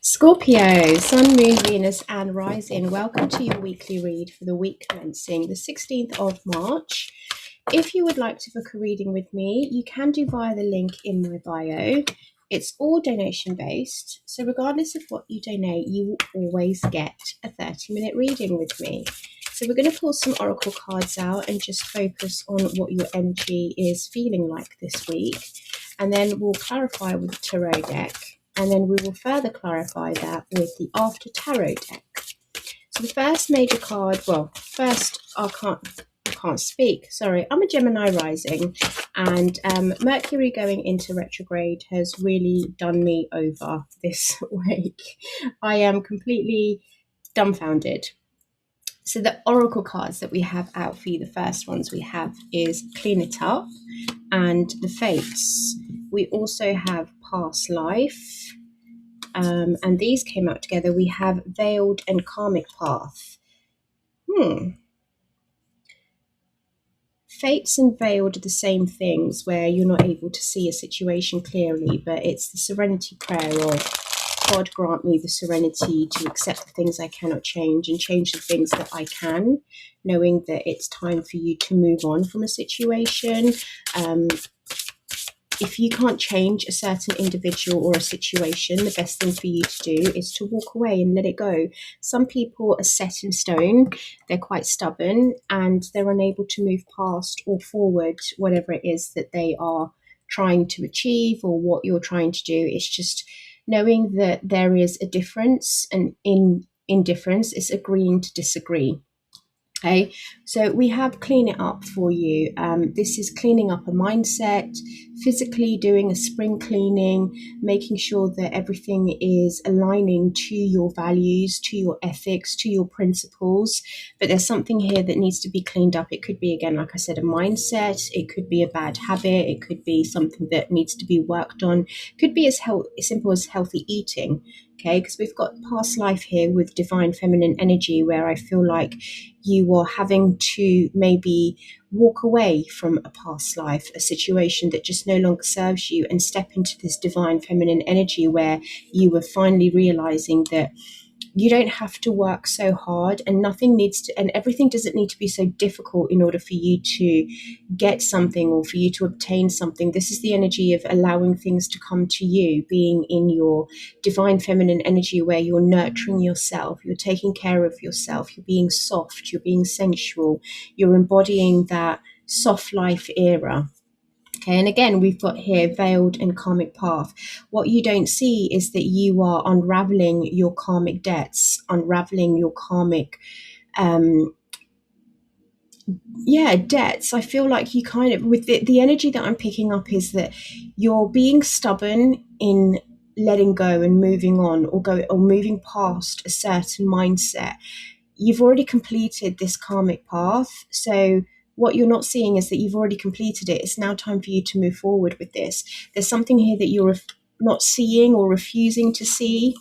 Scorpio, Sun, Moon, Venus, and Rising. Welcome to your weekly read for the week commencing the 16th of March. If you would like to book a reading with me, you can do via the link in my bio. It's all donation based, so regardless of what you donate, you will always get a 30-minute reading with me. So we're going to pull some oracle cards out and just focus on what your energy is feeling like this week. And then we'll clarify with the tarot deck. And then we will further clarify that with the After Tarot deck. So the first major card, first I can't speak, sorry. I'm a Gemini rising, and Mercury going into retrograde has really done me over this week. I am completely dumbfounded. So the oracle cards that we have out for you, the first ones we have is Clean It Up and the Fates. We also have Past Life, and these came out together. We have Veiled and Karmic Path. Fates and veiled are the same things, where you're not able to see a situation clearly, but it's the serenity prayer of God grant me the serenity to accept the things I cannot change and change the things that I can, knowing that it's time for you to move on from a situation. If you can't change a certain individual or a situation, the best thing for you to do is to walk away and let it go. Some people are set in stone, they're quite stubborn, and they're unable to move past or forward whatever it is that they are trying to achieve or what you're trying to do. It's just knowing that there is a difference, and in indifference is agreeing to disagree. Okay, so we have Clean It Up for you. This is cleaning up a mindset, physically doing a spring cleaning, making sure that everything is aligning to your values, to your ethics, to your principles. But there's something here that needs to be cleaned up. It could be, again, like I said, a mindset. It could be a bad habit. It could be something that needs to be worked on. It could be as simple as healthy eating. Okay, because we've got past life here with divine feminine energy, where I feel like you are having to maybe walk away from a past life, a situation that just no longer serves you, and step into this divine feminine energy where you were finally realizing that you don't have to work so hard, and everything doesn't need to be so difficult in order for you to get something or for you to obtain something. This is the energy of allowing things to come to you, being in your divine feminine energy where you're nurturing yourself, you're taking care of yourself, you're being soft, you're being sensual, you're embodying that soft life era. Okay, and again, we've got here Veiled and Karmic Path. What you don't see is that you are unraveling your karmic debts, unraveling your karmic, debts. I feel like you kind of, with the energy that I'm picking up is that you're being stubborn in letting go and moving on, or moving past a certain mindset. You've already completed this karmic path, so what you're not seeing is that you've already completed it. It's now time for you to move forward with this. There's something here that you're not seeing or refusing to see.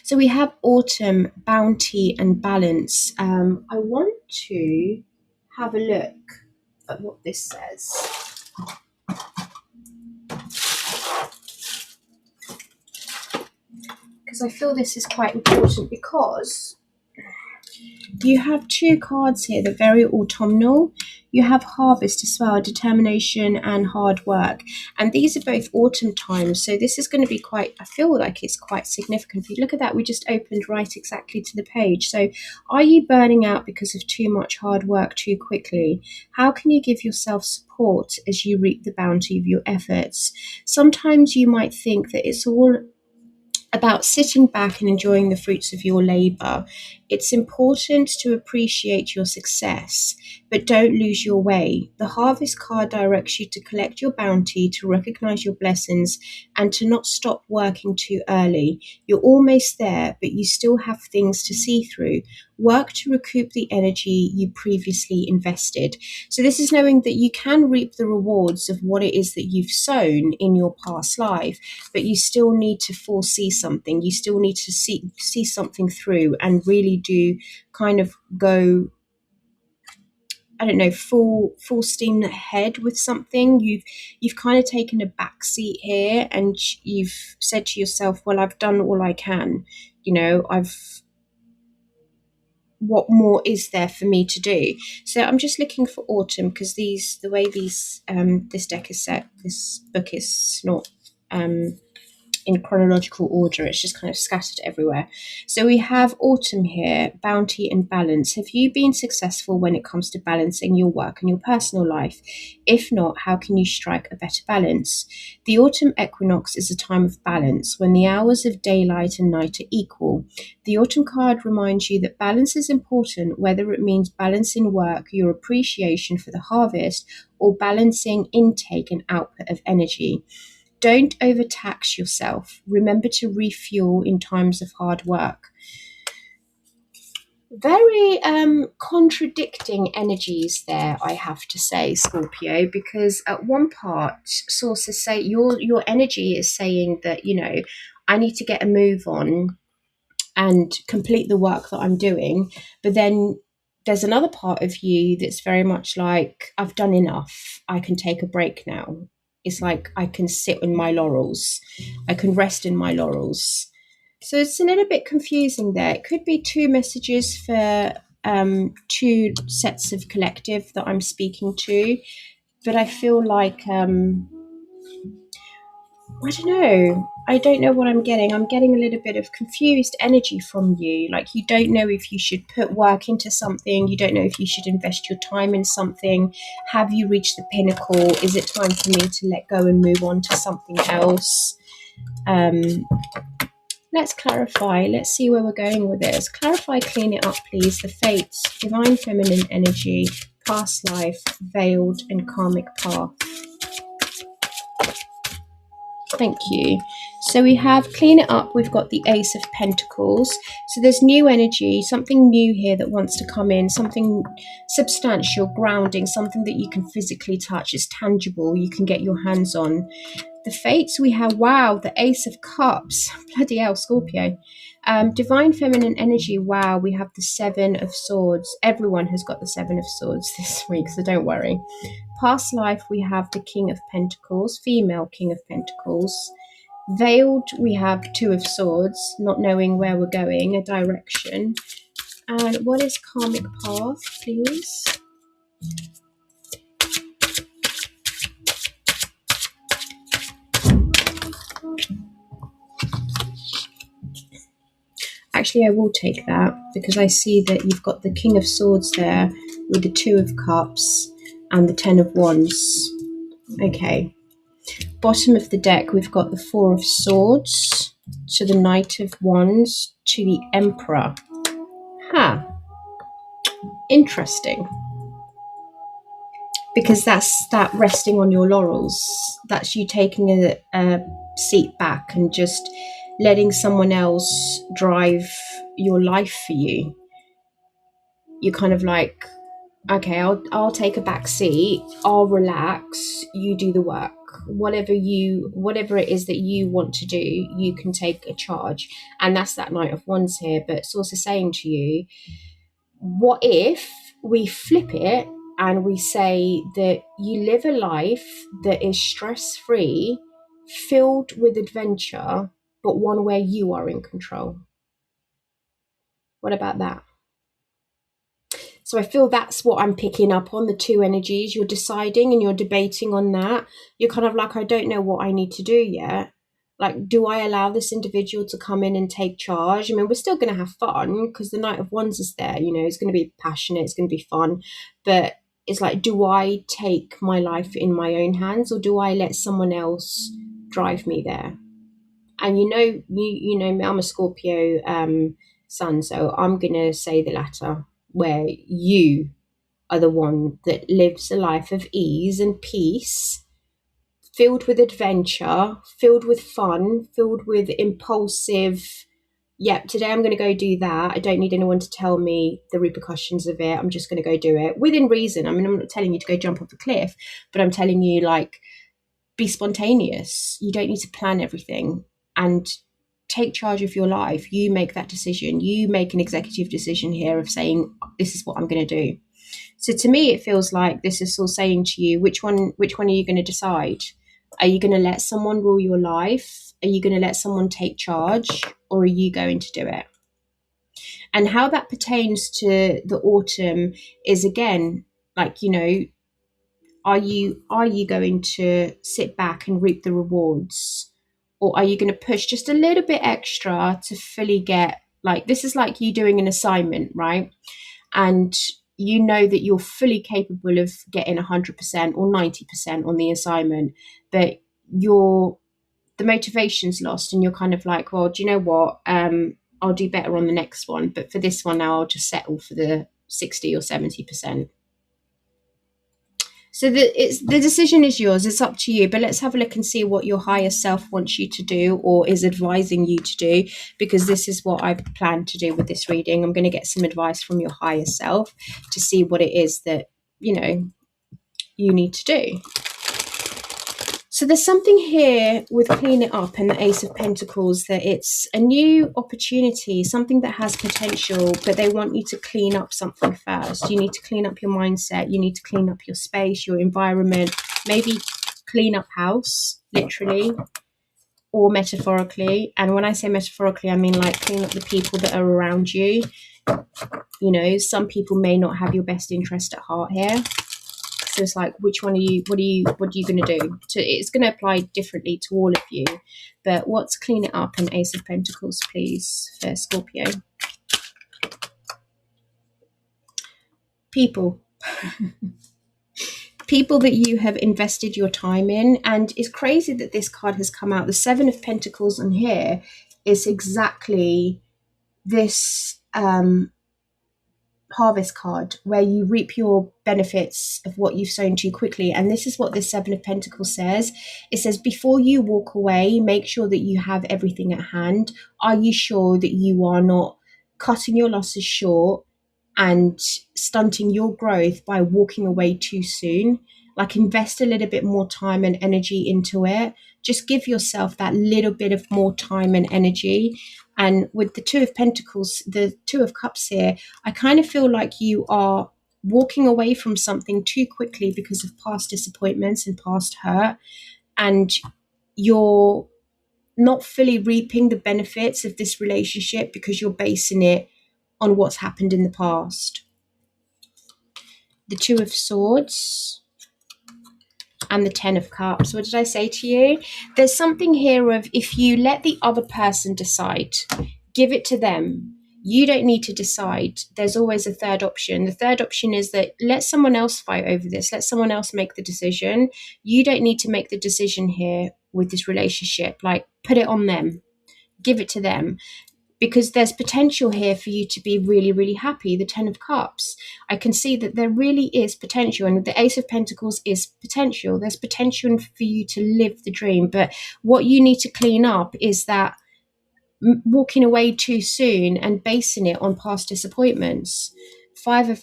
So we have Autumn, Bounty, and Balance. I want to have a look at what this says. Because I feel this is quite important, because you have two cards here that are very autumnal. You have Harvest as well, determination and hard work. And these are both autumn times. So this is going to be I feel like it's quite significant. If you look at that, we just opened right exactly to the page. So are you burning out because of too much hard work too quickly? How can you give yourself support as you reap the bounty of your efforts? Sometimes you might think that it's all about sitting back and enjoying the fruits of your labor. It's important to appreciate your success, but don't lose your way. The Harvest card directs you to collect your bounty, to recognize your blessings, and to not stop working too early. You're almost there, but you still have things to see through. Work to recoup the energy you previously invested. So this is knowing that you can reap the rewards of what it is that you've sown in your past life, but you still need to foresee something. You still need to see something through and really do kind of go I don't know, full steam ahead with something. You've kind of taken a back seat here, and you've said to yourself, well, I've done all I can. I've what more is there for me to do? So I'm just looking for autumn, because the way this deck is set, this book is not in chronological order. It's just kind of scattered everywhere. So we have autumn here, bounty and balance. Have you been successful when it comes to balancing your work and your personal life? If not, how can you strike a better balance? The autumn equinox is a time of balance, when the hours of daylight and night are equal. The autumn card reminds you that balance is important, whether it means balancing work, your appreciation for the harvest, or balancing intake and output of energy. Don't overtax yourself. Remember to refuel in times of hard work. Very contradicting energies there, I have to say, Scorpio, because at one part, sources say your energy is saying that, I need to get a move on and complete the work that I'm doing. But then there's another part of you that's very much like, I've done enough. I can take a break now. It's like I can sit in my laurels. I can rest in my laurels. So it's a little bit confusing there. It could be two messages for two sets of collective that I'm speaking to. But I feel like, I don't know. I don't know what I'm getting. I'm getting a little bit of confused energy from you. Like, you don't know if you should put work into something. You don't know if you should invest your time in something. Have you reached the pinnacle? Is it time for me to let go and move on to something else? Let's clarify. Let's see where we're going with this. Clarify, clean it up, please. The fates, divine feminine energy, past life, veiled and karmic path. Thank you. So we have clean it up. We've got the Ace of Pentacles. So there's new energy, something new here that wants to come in, something substantial, grounding, something that you can physically touch. It's tangible. You can get your hands on. The fates, we have, wow, the Ace of Cups. Bloody hell, Scorpio. Divine feminine energy, wow, we have the Seven of Swords. Everyone has got the Seven of Swords this week, so don't worry. Past life, we have the King of Pentacles, female King of Pentacles. Veiled, we have Two of Swords, not knowing where we're going, a direction. And what is karmic path, please? Actually, I will take that, because I see that you've got the King of Swords there with the Two of Cups and the Ten of Wands. Okay. Bottom of the deck, we've got the Four of Swords to the Knight of Wands to the Emperor. Interesting. Because that's that resting on your laurels. That's you taking a seat back and just letting someone else drive your life for you. You're kind of like, okay, I'll take a back seat, I'll relax, you do the work. Whatever it is that you want to do, you can take a charge. And that's that Knight of Wands here. But it's also saying to you, what if we flip it and we say that you live a life that is stress-free, filled with adventure, but one where you are in control? What about that? So I feel that's what I'm picking up on, the two energies. You're deciding and you're debating on that. You're kind of like, I don't know what I need to do yet. Like, do I allow this individual to come in and take charge? I mean, we're still going to have fun because the Knight of Wands is there. It's going to be passionate. It's going to be fun. But it's like, do I take my life in my own hands, or do I let someone else drive me there? And you know me, I'm a Scorpio sun, so I'm going to say the latter, where you are the one that lives a life of ease and peace, filled with adventure, filled with fun, filled with impulsive, yep, today I'm going to go do that. I don't need anyone to tell me the repercussions of it. I'm just going to go do it within reason. I mean, I'm not telling you to go jump off the cliff, but I'm telling you, like, be spontaneous. You don't need to plan everything, and take charge of your life. You make that decision. You make an executive decision here of saying, this is what I'm going to do. So to me, it feels like this is all saying to you, which one are you going to decide? Are you going to let someone rule your life? Are you going to let someone take charge, or are you going to do it? And how that pertains to the autumn is, again, like, are you going to sit back and reap the rewards, or are you going to push just a little bit extra to fully get, like, this is like you doing an assignment, right? And you know that you're fully capable of getting 100% or 90% on the assignment, but the motivation's lost, and you're kind of like, well, do you know what? I'll do better on the next one, but for this one now, I'll just settle for the 60 or 70%. So the decision is yours. It's up to you. But let's have a look and see what your higher self wants you to do, or is advising you to do, because this is what I plan to do with this reading. I'm going to get some advice from your higher self to see what it is that, you need to do. So there's something here with Clean It Up and the Ace of Pentacles, that it's a new opportunity, something that has potential, but they want you to clean up something first. You need to clean up your mindset. You need to clean up your space, your environment, maybe clean up house, literally, or metaphorically. And when I say metaphorically, I mean like clean up the people that are around you. Some people may not have your best interest at heart here. So it's like, which one are you, what are you going to do? It's going to apply differently to all of you. But what's Clean It Up and Ace of Pentacles, please, for Scorpio? People. People that you have invested your time in. And it's crazy that this card has come out. The Seven of Pentacles on here is exactly this harvest card, where you reap your benefits of what you've sown too quickly. And this is what this Seven of Pentacles says. It says, before you walk away, make sure that you have everything at hand. Are you sure that you are not cutting your losses short and stunting your growth by walking away too soon? Like, invest a little bit more time and energy into it. Just give yourself that little bit of more time and energy. And with the Two of Pentacles, the Two of Cups here, I kind of feel like you are walking away from something too quickly because of past disappointments and past hurt. And you're not fully reaping the benefits of this relationship because you're basing it on what's happened in the past. The Two of Swords and the Ten of Cups. What did I say to you? There's something here of, if you let the other person decide, give it to them. You don't need to decide. There's always a third option. The third option is that let someone else fight over this. Let someone else make the decision. You don't need to make the decision here with this relationship. Like, put it on them. Give it to them. Because there's potential here for you to be really, really happy. The Ten of Cups. I can see that there really is potential. And the Ace of Pentacles is potential. There's potential for you to live the dream. But what you need to clean up is that walking away too soon and basing it on past disappointments. Five of,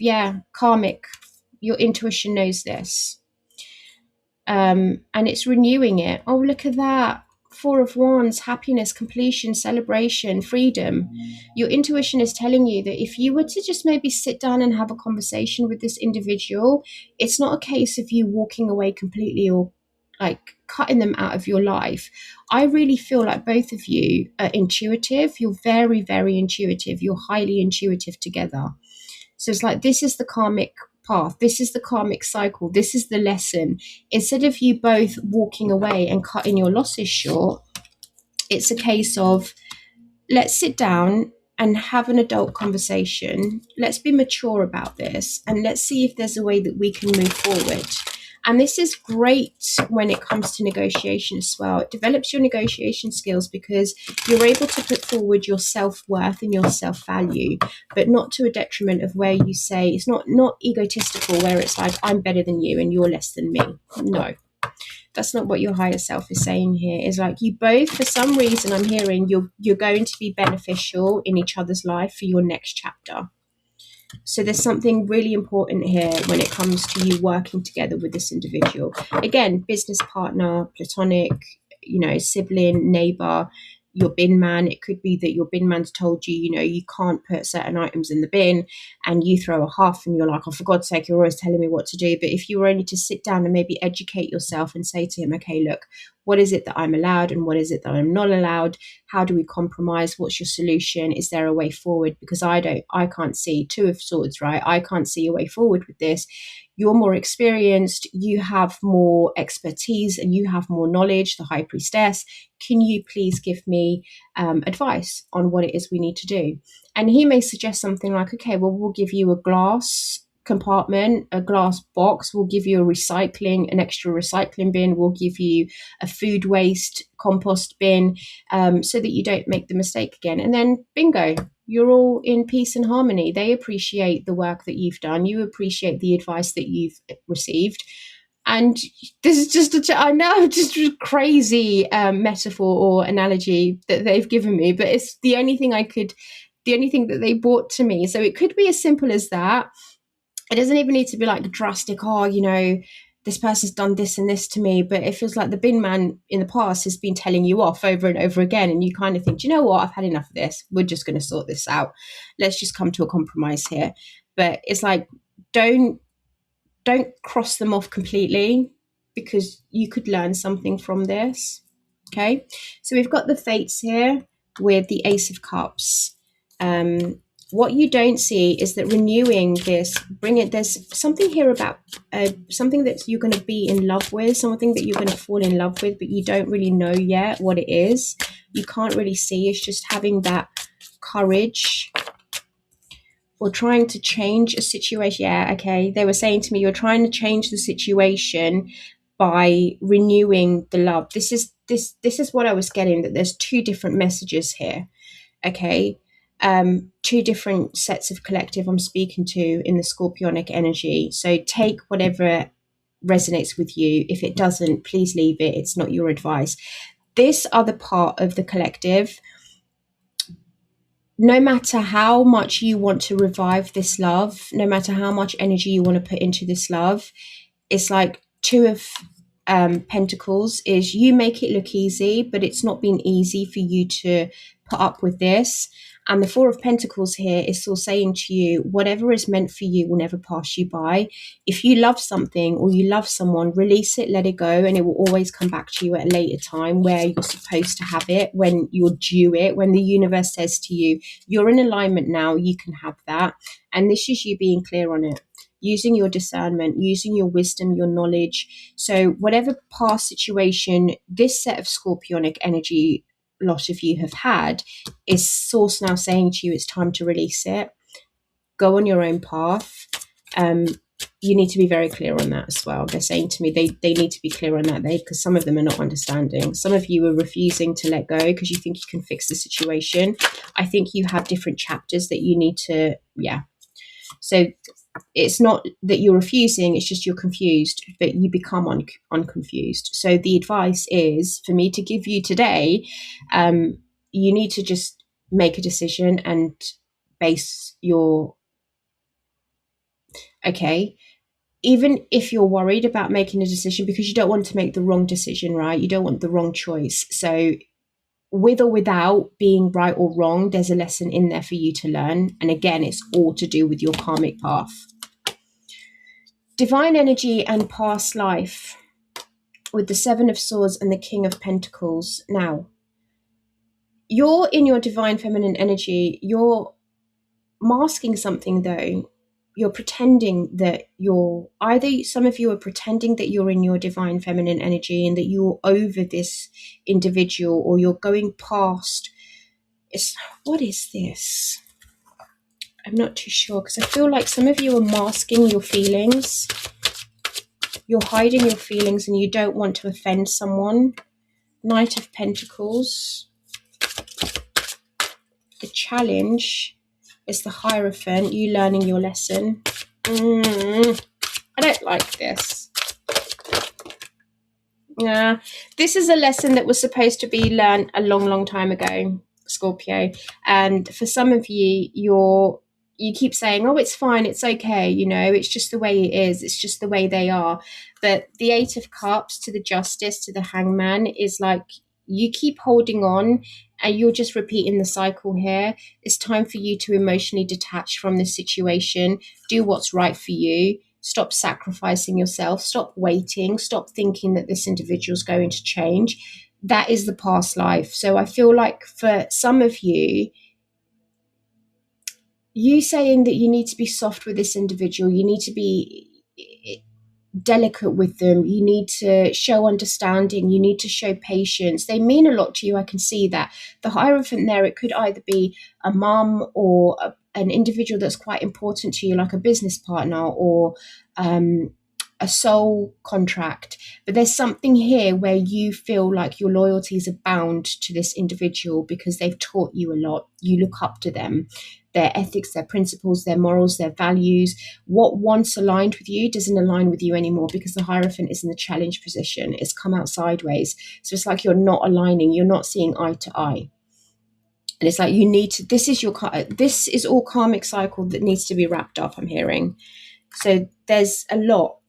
karmic. Your intuition knows this. And it's renewing it. Oh, look at that. Four of Wands, happiness, completion, celebration, freedom. Your intuition is telling you that if you were to just maybe sit down and have a conversation with this individual, it's not a case of you walking away completely or like cutting them out of your life. I really feel like both of you are intuitive. You're very, very intuitive. You're highly intuitive together. So it's like, this is the karmic path. This is the karmic cycle. This is the lesson. Instead of you both walking away and cutting your losses short, it's a case of, let's sit down and have an adult conversation. Let's be mature about this, and let's see if there's a way that we can move forward. And this is great when it comes to negotiation as well. It develops your negotiation skills because you're able to put forward your self-worth and your self-value, but not to a detriment of where you say, it's not egotistical, where it's like, I'm better than you and you're less than me. No, that's not what your higher self is saying here. It's like, you both, for some reason, I'm hearing you're going to be beneficial in each other's life for your next chapter. So there's something really important here when it comes to you working together with this individual. Again, business partner, platonic, sibling, neighbor. your bin man. It could be that your bin man's told you, you can't put certain items in the bin, and you throw a half and you're like, oh, for God's sake, you're always telling me what to do. But if you were only to sit down and maybe educate yourself and say to him, okay, look, what is it that I'm allowed and what is it that I'm not allowed? How do we compromise? What's your solution? Is there a way forward? Because I can't see. Two of Swords, right? I can't see a way forward with this. You're more experienced, you have more expertise, and you have more knowledge, the High Priestess. Can you please give me advice on what it is we need to do? And he may suggest something like, okay, well, we'll give you a glass compartment, a glass box, we'll give you an extra recycling bin, we'll give you a food waste compost bin, so that you don't make the mistake again. And then bingo, you're all in peace and harmony. They appreciate the work that you've done, you appreciate the advice that you've received. And this is just just a crazy metaphor or analogy that they've given me, but it's the only thing that they brought to me. So it could be as simple as that. It doesn't even need to be like drastic, this person's done this and this to me, but it feels like the bin man in the past has been telling you off over and over again, and you kind of think, do you know what, I've had enough of this, we're just going to sort this out, let's just come to a compromise here. But it's like, don't cross them off completely, because you could learn something from this. Okay, so we've got the Fates here with the Ace of Cups. What you don't see is that renewing this, there's something here about something that you're going to be in love with, something that you're going to fall in love with, but you don't really know yet what it is. You can't really see. It's just having that courage, or trying to change a situation. Yeah, okay. They were saying to me, you're trying to change the situation by renewing the love. This is what I was getting, that there's two different messages here. Okay. Two different sets of collective I'm speaking to in the Scorpionic energy. So take whatever resonates with you. If it doesn't, please leave it. It's not your advice. This other part of the collective, no matter how much you want to revive this love, no matter how much energy you want to put into this love, it's like Two of Pentacles is, you make it look easy, but it's not been easy for you to put up with this. And the Four of Pentacles here is still saying to you, whatever is meant for you will never pass you by. If you love something or you love someone, release it, let it go, and it will always come back to you at a later time where you're supposed to have it, when you're due it, when the universe says to you, you're in alignment now, you can have that. And this is you being clear on it, using your discernment, using your wisdom, your knowledge. So whatever past situation this set of Scorpionic energy lot of you have had, is Source now saying to you, it's time to release it. Go on your own path. You need to be very clear on that as well. They're saying to me they need to be clear on that, because some of them are not understanding. Some of you are refusing to let go because you think you can fix the situation. I think you have different chapters that you need to, So it's not that you're refusing, it's just you're confused, but you become unconfused. So the advice is for me to give you today, you need to just make a decision and base your, even if you're worried about making a decision, because you don't want to make the wrong decision, right? You don't want the wrong choice. So with or without being right or wrong, there's a lesson in there for you to learn. And again, it's all to do with your karmic path. Divine energy and past life with the Seven of Swords and the King of Pentacles. Now, you're in your divine feminine energy. You're masking something, though. You're pretending that some of you are pretending that you're in your divine feminine energy and that you're over this individual, or you're going past. What is this? I'm not too sure, because I feel like some of you are masking your feelings. You're hiding your feelings and you don't want to offend someone. Knight of Pentacles. The challenge is the Hierophant, you learning your lesson. I don't like this. This is a lesson that was supposed to be learned a long, long time ago, Scorpio. And for some of you, you keep saying, oh, it's fine, it's okay, it's just the way it is, it's just the way they are. But the Eight of Cups to the Justice, to the Hangman, is like, you keep holding on and you're just repeating the cycle here. It's time for you to emotionally detach from this situation, do what's right for you, stop sacrificing yourself, stop waiting, stop thinking that this individual is going to change. That is the past life. So I feel like for some of you, you saying that you need to be soft with this individual, you need to be delicate with them, you need to show understanding, you need to show patience. They mean a lot to you. I can see that. The Hierophant there, it could either be a mum or an individual that's quite important to you, like a business partner or a soul contract. But there's something here where you feel like your loyalties are bound to this individual because they've taught you a lot. You look up to them, their ethics, their principles, their morals, their values. What once aligned with you doesn't align with you anymore because the Hierophant is in the challenge position. It's come out sideways. So it's like you're not aligning. You're not seeing eye to eye. And it's like you need to, this is all karmic cycle that needs to be wrapped up, I'm hearing. So there's a lot.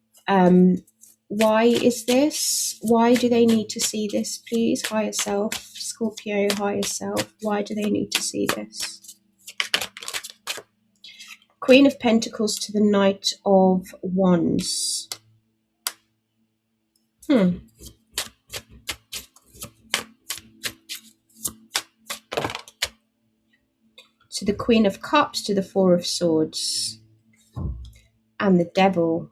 Why is this? Why do they need to see this, please? Higher self, Scorpio, higher self. Why do they need to see this? Queen of Pentacles to the Knight of Wands. To the Queen of Cups, to the Four of Swords. And the Devil.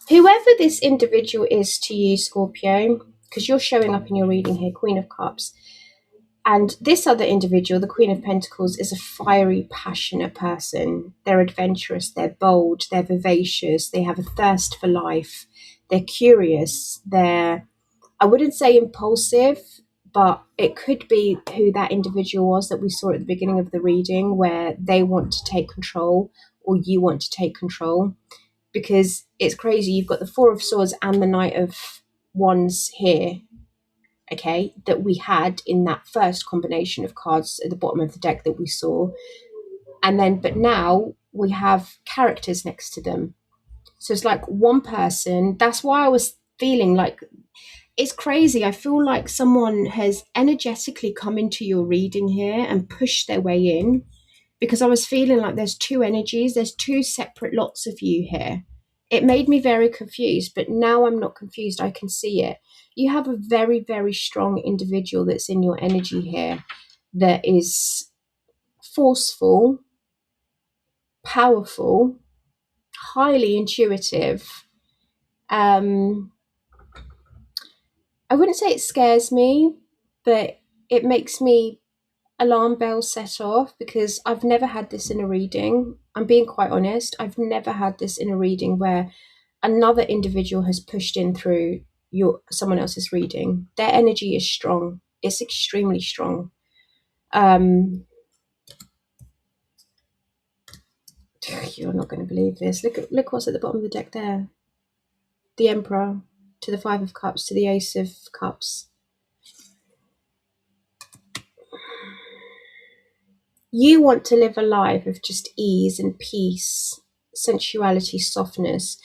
Whoever this individual is to you, Scorpio, because you're showing up in your reading here, Queen of Cups. And this other individual, the Queen of Pentacles, is a fiery, passionate person. They're adventurous, they're bold, they're vivacious, they have a thirst for life, they're curious, they're, I wouldn't say impulsive, but it could be who that individual was that we saw at the beginning of the reading, where they want to take control or you want to take control. Because it's crazy, you've got the Four of Swords and the Knight of Wands here, okay, that we had in that first combination of cards at the bottom of the deck that we saw. And then, but now we have characters next to them. So it's like one person. That's why I was feeling like, it's crazy. I feel like someone has energetically come into your reading here and pushed their way in, because I was feeling like there's two energies, there's two separate lots of you here. It made me very confused, but now I'm not confused. I can see it. You have a very, very strong individual that's in your energy here that is forceful, powerful, highly intuitive. I wouldn't say it scares me, but it makes me alarm bells set off, because I've never had this in a reading. I'm being quite honest. I've never had this in a reading where another individual has pushed in through someone else's reading. Their energy is strong. It's extremely strong. You're not going to believe this. Look what's at the bottom of the deck there. The Emperor to the Five of Cups to the Ace of Cups. You want to live a life of just ease and peace, sensuality, softness.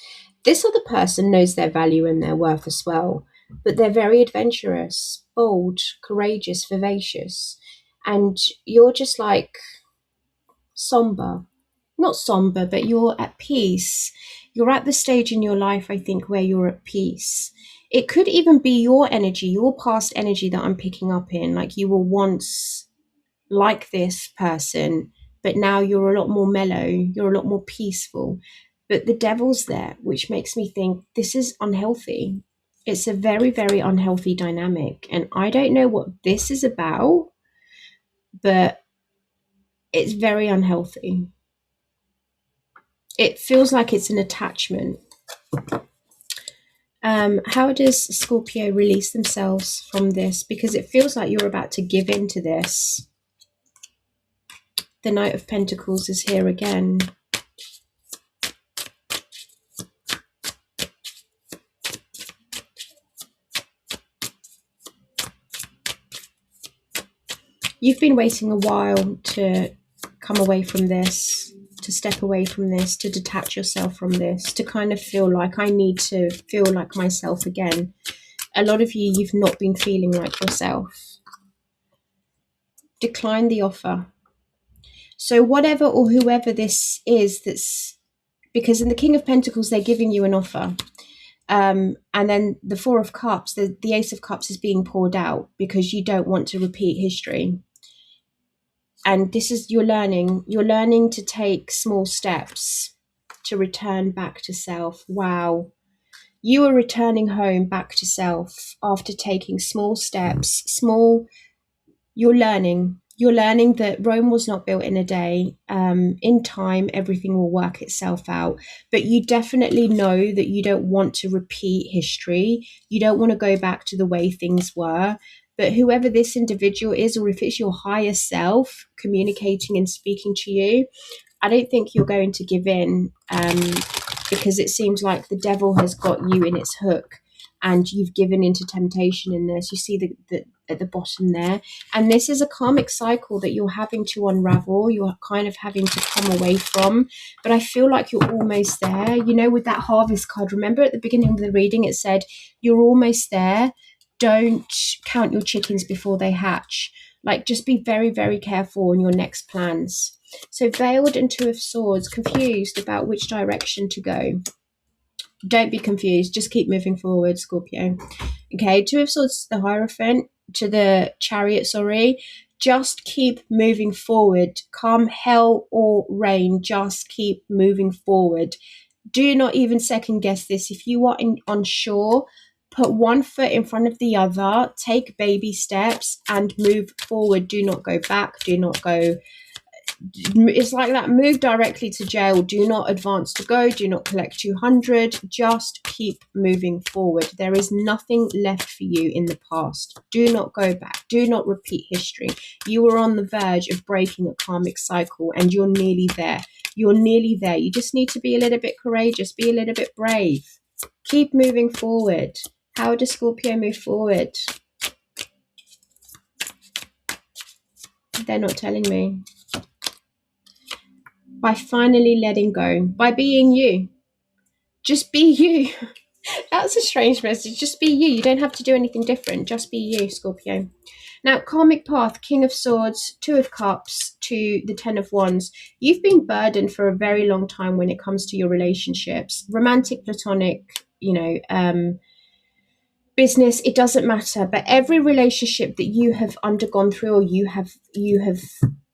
This other person knows their value and their worth as well, but they're very adventurous, bold, courageous, vivacious. And you're just like somber. Not somber, but you're at peace. You're at the stage in your life, I think, where you're at peace. It could even be your energy, your past energy that I'm picking up in. Like you were once like this person, but now you're a lot more mellow, you're a lot more peaceful. But the Devil's there, which makes me think this is unhealthy. It's a very, very unhealthy dynamic. And I don't know what this is about, but it's very unhealthy. It feels like it's an attachment. How does Scorpio release themselves from this? Because it feels like you're about to give in to this. The Knight of Pentacles is here again. You've been waiting a while to come away from this, to step away from this, to detach yourself from this, to kind of feel like I need to feel like myself again. A lot of you, you've not been feeling like yourself. Decline the offer. So whatever or whoever this is, that's because in the King of Pentacles, they're giving you an offer. And then the Four of Cups, the Ace of Cups is being poured out because you don't want to repeat history. And this is, you're learning to take small steps to return back to self. Wow. You are returning home back to self after taking small steps, you're learning that Rome was not built in a day. In time, everything will work itself out. But you definitely know that you don't want to repeat history. You don't want to go back to the way things were. But whoever this individual is, or if it's your higher self communicating and speaking to you, I don't think you're going to give in, because it seems like the devil has got you in its hook and you've given into temptation in this. You see the at the bottom there. And this is a karmic cycle that you're having to unravel. You're kind of having to come away from. But I feel like you're almost there. You know, with that harvest card, remember at the beginning of the reading, it said, you're almost there. Don't count your chickens before they hatch. Like, just be very, very careful on your next plans. So Veiled and Two of Swords, confused about which direction to go. Don't be confused. Just keep moving forward, Scorpio. Okay, Two of Swords, the Hierophant, to the Chariot, sorry. Just keep moving forward. Come hell or rain, just keep moving forward. Do not even second guess this. If you are unsure, put one foot in front of the other, take baby steps and move forward. Do not go back. Do not go. It's like that. Move directly to jail. Do not advance to go. Do not collect 200. Just keep moving forward. There is nothing left for you in the past. Do not go back. Do not repeat history. You are on the verge of breaking a karmic cycle and you're nearly there. You're nearly there. You just need to be a little bit courageous. Be a little bit brave. Keep moving forward. How does Scorpio move forward? They're not telling me. By finally letting go, by being you. Just be you. That's a strange message. Just be you. You don't have to do anything different. Just be you, Scorpio. Now, karmic path, King of Swords, Two of Cups to the Ten of Wands. You've been burdened for a very long time when it comes to your relationships. Romantic, platonic, business, it doesn't matter. But every relationship that you have undergone through, or you have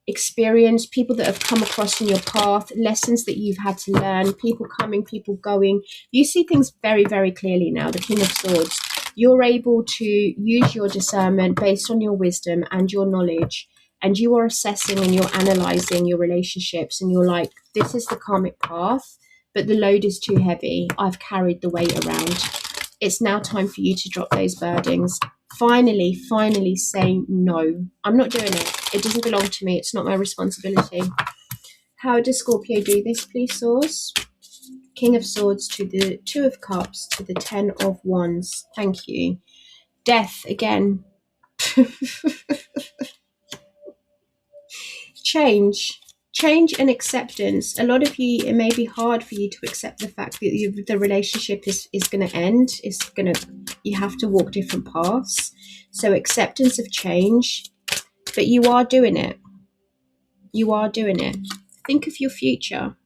experienced, people that have come across in your path, lessons that you've had to learn, people coming, people going, you see things very, very clearly now. The King of Swords, you're able to use your discernment based on your wisdom and your knowledge, and you are assessing and you're analyzing your relationships, and you're like, this is the karmic path, but the load is too heavy. I've carried the weight around. It's now time for you to drop those burdens. Finally say, no, I'm not doing it. It doesn't belong to me. It's not my responsibility. How does Scorpio do this, please, Source? King of Swords to the Two of Cups to the Ten of Wands. Thank you. Death again. Change and acceptance. A lot of you, it may be hard for you to accept the fact that the relationship is going to end. You have to walk different paths. So acceptance of change, but you are doing it. You are doing it. Think of your future.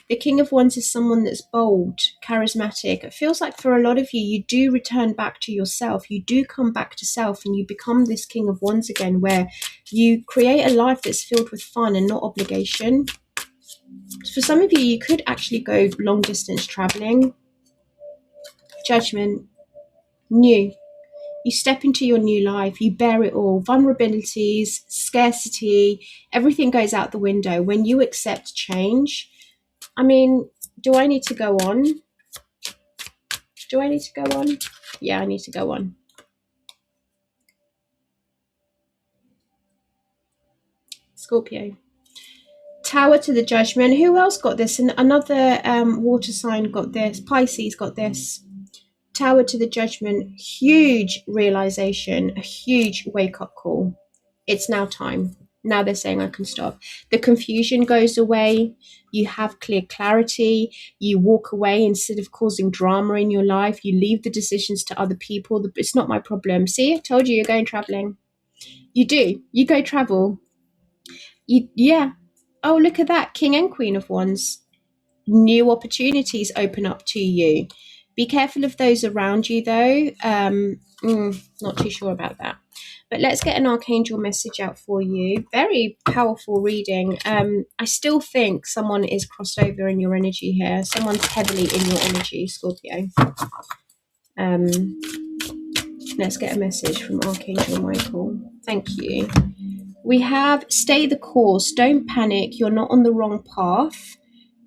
The King of Wands is someone that's bold, charismatic. It feels like for a lot of you, you do return back to yourself. You do come back to self and you become this King of Wands again, where you create a life that's filled with fun and not obligation. For some of you, you could actually go long distance traveling. Judgment. New. You step into your new life. You bear it all. Vulnerabilities, scarcity, everything goes out the window. When you accept change, I mean, do I need to go on? Do I need to go on? Yeah, I need to go on. Scorpio. Tower to the Judgment. Who else got this? And another water sign got this. Pisces got this. Tower to the Judgment. Huge realization. A huge wake-up call. It's now time. Now they're saying I can stop. The confusion goes away. You have clear clarity. You walk away instead of causing drama in your life. You leave the decisions to other people. It's not my problem. See, I told you you're going traveling. You do. You go travel. Yeah. Oh, look at that. King and Queen of Wands. New opportunities open up to you. Be careful of those around you, though. Not too sure about that. But let's get an archangel message out for you. Very powerful reading. I still think someone is crossed over in your energy here. Someone's heavily in your energy, Scorpio. Let's get a message from Archangel Michael. Thank you. We have stay the course. Don't panic. You're not on the wrong path.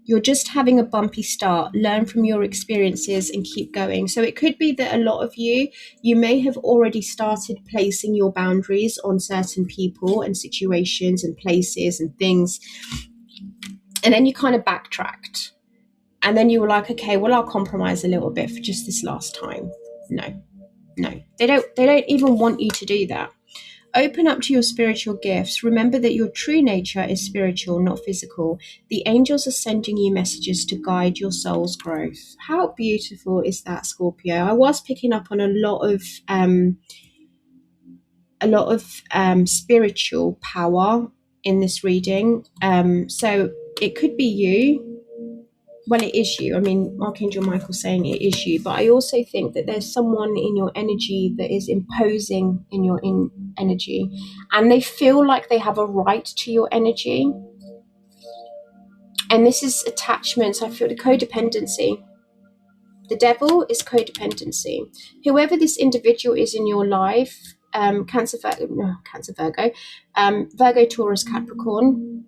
You're just having a bumpy start. Learn from your experiences and keep going. So it could be that a lot of you may have already started placing your boundaries on certain people and situations and places and things. And then you kind of backtracked. And then you were like, okay, well, I'll compromise a little bit for just this last time. No. They don't even want you to do that. Open up to your spiritual gifts. Remember that your true nature is spiritual, not physical. The angels are sending you messages to guide your soul's growth. How beautiful is that, Scorpio? I was picking up on a lot of spiritual power in this reading. So it could be you. Well, it is you. I mean, Archangel Michael saying it is you, but I also think that there's someone in your energy that is imposing in your energy, and they feel like they have a right to your energy. And this is attachments. I feel the codependency. The devil is codependency. Whoever this individual is in your life, Cancer, Virgo, Virgo, Taurus, Capricorn,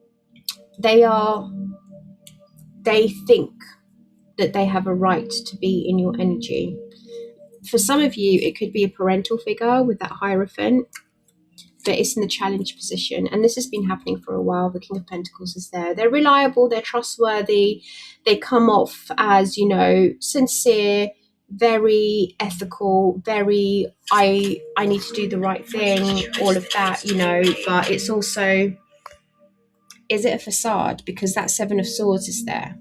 they think that they have a right to be in your energy. For some of you, it could be a parental figure with that Hierophant, but it's in the challenge position. And this has been happening for a while. The King of Pentacles is there. They're reliable, they're trustworthy. They come off as, sincere, very ethical, very, I need to do the right thing, all of that, but it's also, is it a facade? Because that Seven of Swords is there.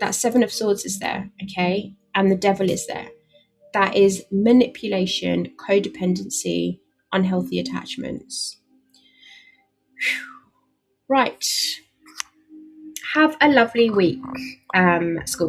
That Seven of Swords is there, okay? And the devil is there. That is manipulation, codependency, unhealthy attachments. Right. Have a lovely week, Scorpio.